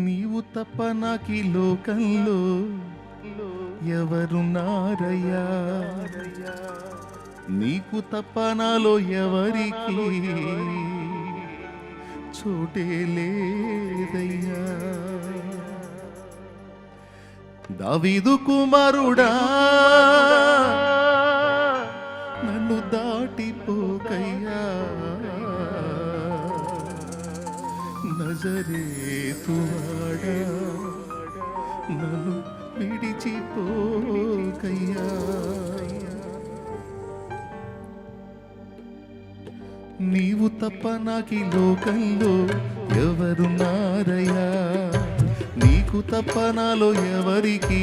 నీవు తప్ప నాకీ లోకంలో ఎవరున్నారయ్యా, నీకు తప్ప నాలో ఎవరికి చోటే లేదయ్యా. దావీదు కుమారుడా నన్ను దాటిపోకయ్యా, నజరేతువాడా నన్ను విడిచిపోకయ్యా. నీవు తప్ప నాకీ లోకంలో ఎవరున్నారయ్యా, నీకు తప్ప నాలో ఎవరికి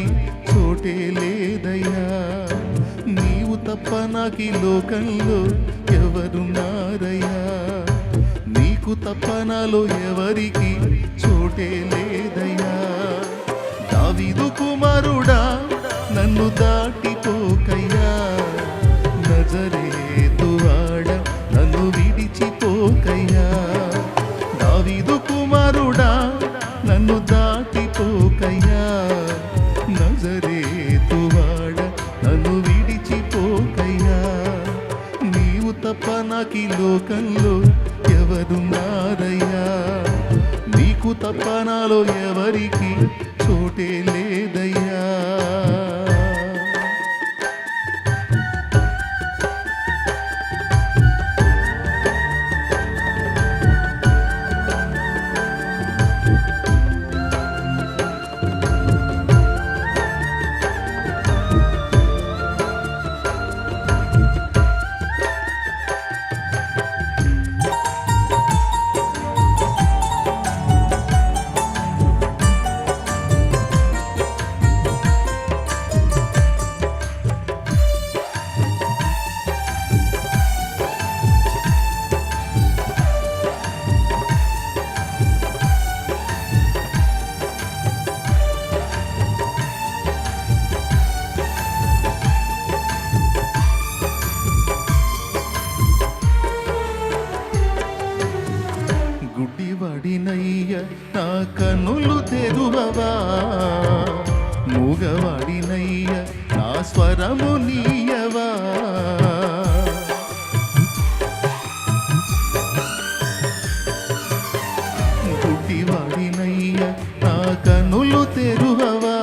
చోటే లేదయ్యా. నీవు తప్ప నాకీ లోకంలో ఎవరున్నారయ్యా, నీకు తప్ప నాలో ఎవరికి చోటే లేదయ్యా. దావీదు కుమారుడా నన్ను దాటిపోకయ్యా, నజరేతువాడా నన్ను విడిచిపోకయ్యా. దావీదు కుమారుడా నన్ను దాటిపోకయ్యా, నజరేతువాడా నన్ను విడిచిపోకయ్యా. నీవు తప్ప నాకీ లోకంలో ఎవరున్నారయ్యా, నీకు తప్ప నాలో ఎవరికి చోటే లేదయ్యా. గుడ్డివాడినయ్య నా కన్నులు తెరువవా, మూగవాడినయ్య నా స్వరము నీయవా. గుడ్డివాడినయ్య నా కన్నులు తెరువవా,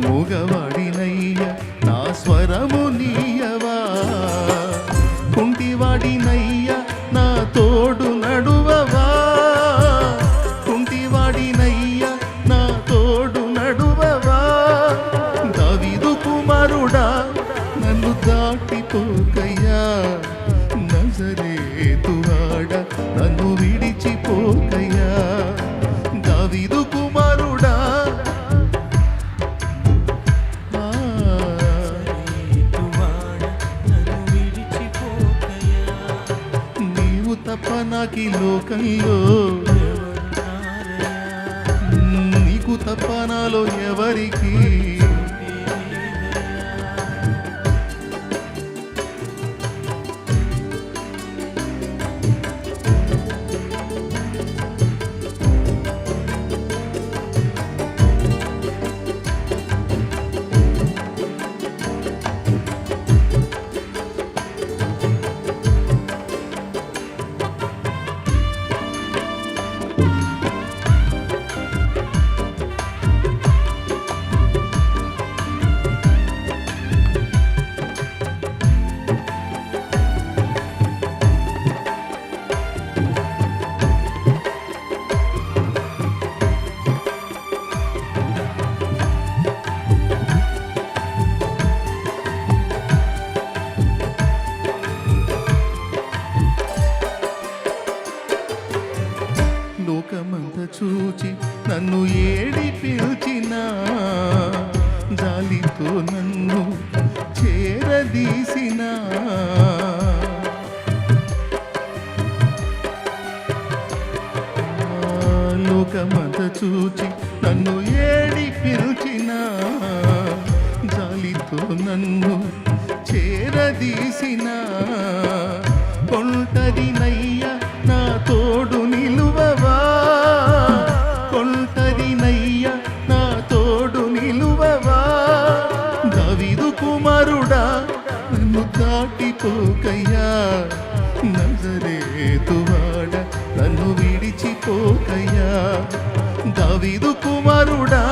మూగవాడినయ్య నా స్వరము నీయవా. కుంటివాడినయ్య నా తోడు నడువవా, కుంటివాడినయ్య నా తోడు నడువవా. దావీదు కుమారుడా నన్ను దాటిపోకయ్యా, నజరేతువాడా నన్ను విడిచిపోకయ్యా. దావీదు కుమారుడా తప్ప నాకీ లోకంలో నీకు తప్ప నాలో ఎవరికి లోకమంత చూచి నన్ను ఏడి పిలిచిన, జాలితో నన్ను చేరదీసిన. లోకమంత చూచి నన్ను ఏడి పిలిచిన, జాలితో నన్ను చేరదీసిన కొంటరినయ్య నా తోడు నిలువవా, కొంటరినయ్య నా తోడు నిలువవా. దావీదు కుమారుడా నన్ను దాటిపోకయ్యా, నజరేతువాడ నన్ను విడిచిపోకయ్యా. దావీదు కుమారుడా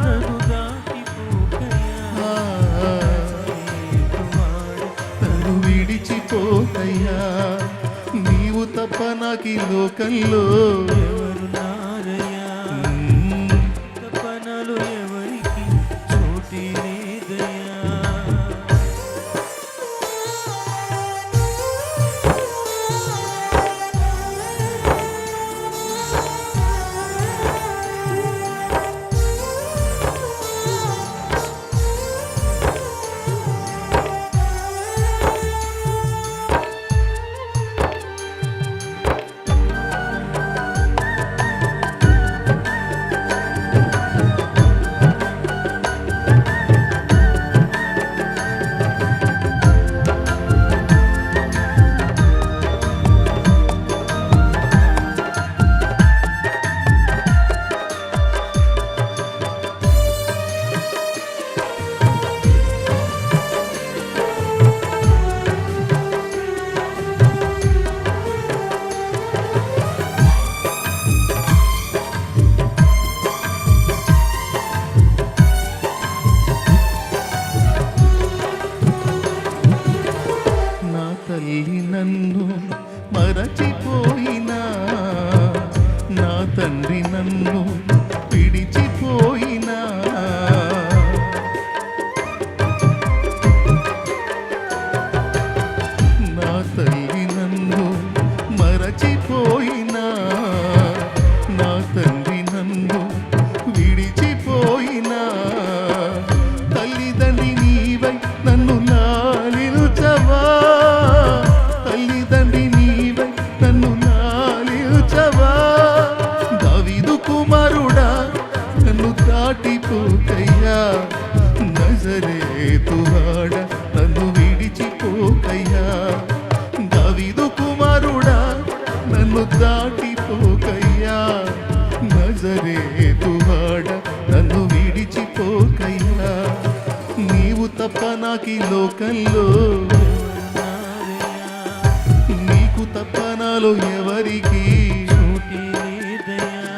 నన్ను దాటిపోకయ్యా, నన్ను విడిచిపోకయ్యా. నీవు తప్ప నాకీ లోకంలో ఎవరున్నారయ్యా, తపనలు ఎవరికి చోటి లేదయ్యా. నా తల్లి నన్ను మరచిపోయినా, నా తండ్రి నన్ను విడిచిపోయినా, నా తల్లి నన్ను మరచిపోయినా, నా తండ్రి నన్ను విడిచిపోయినా, తల్లిదండ్రి నీవై నన్ను లాలించవా, తల్లిదండ్రి నీవై నన్ను లాలించవా. దావీదు కుమారుడా నన్ను దాటిపోకయ్యా, నజరేతువాడ నన్ను విడిచిపోకయ్యా. దావీదు కుమారుడా నన్ను దాటిపోకయ్యా, నజరేతువాడ నన్ను విడిచిపోకయ్యా. నీవు తప్ప నాకీ లోకంలో, నీకు తప్ప నాలో ఎవరికి చోటి లేదయ్యా,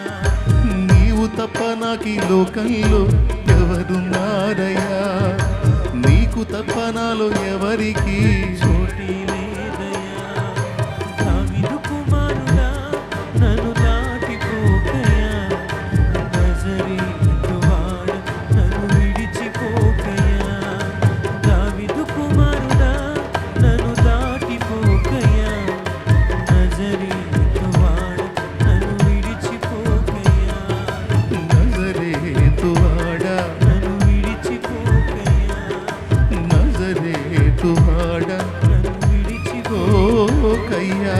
నీవు తప్ప నాకీ లోకంలో ఎవరున్నారయ్యా, నీకు తప్ప నాలో ఎవరికి చోటి లేదయ్యా. దావీదు కుమారుడా నన్ను దాటిపోకయ్యా, నజరేతువాడ నన్ను విడిచిపోకయ్యా. దావీదు కుమారుడా నన్ను దాటిపోకయ్యా, నజరేతువాడ నన్ను విడిచిపోకయ్యా. నజరేతువాడ నన్ను విడిచిపోకయ్యా, నజరేతువాడ నన్ను విడిచిపోకయ్యా. ఓ కయ్యా.